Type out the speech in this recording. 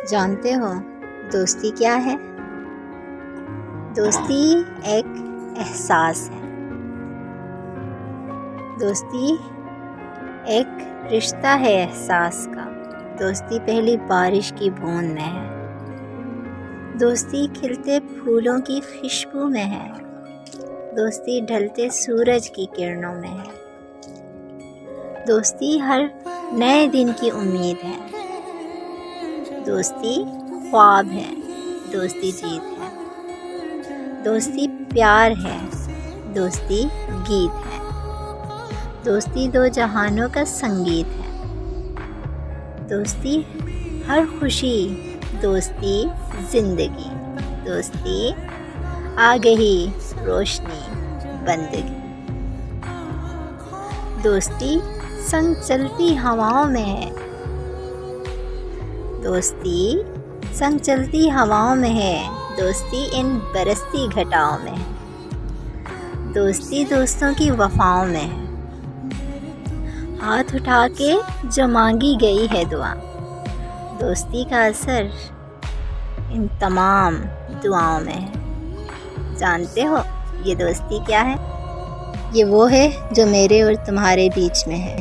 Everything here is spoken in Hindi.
जानते हो दोस्ती क्या है? दोस्ती एक एहसास है। दोस्ती एक रिश्ता है एहसास का। दोस्ती पहली बारिश की बूंद में है। दोस्ती खिलते फूलों की खुशबू में है। दोस्ती ढलते सूरज की किरणों में है। दोस्ती हर नए दिन की उम्मीद है। दोस्ती ख्वाब है, दोस्ती जीत है। दोस्ती प्यार है, दोस्ती गीत है। दोस्ती दो जहानों का संगीत है। दोस्ती हर खुशी, दोस्ती जिंदगी। दोस्ती आ गई रोशनी बंदगी। दोस्ती संग चलती हवाओं में है। दोस्ती संग चलती हवाओं में है। दोस्ती इन बरसती घटाओं में है। दोस्ती दोस्तों की वफाओं में है। हाथ उठा के जो मांगी गई है दुआ। दोस्ती का असर इन तमाम दुआओं में है। जानते हो ये दोस्ती क्या है? ये वो है जो मेरे और तुम्हारे बीच में है।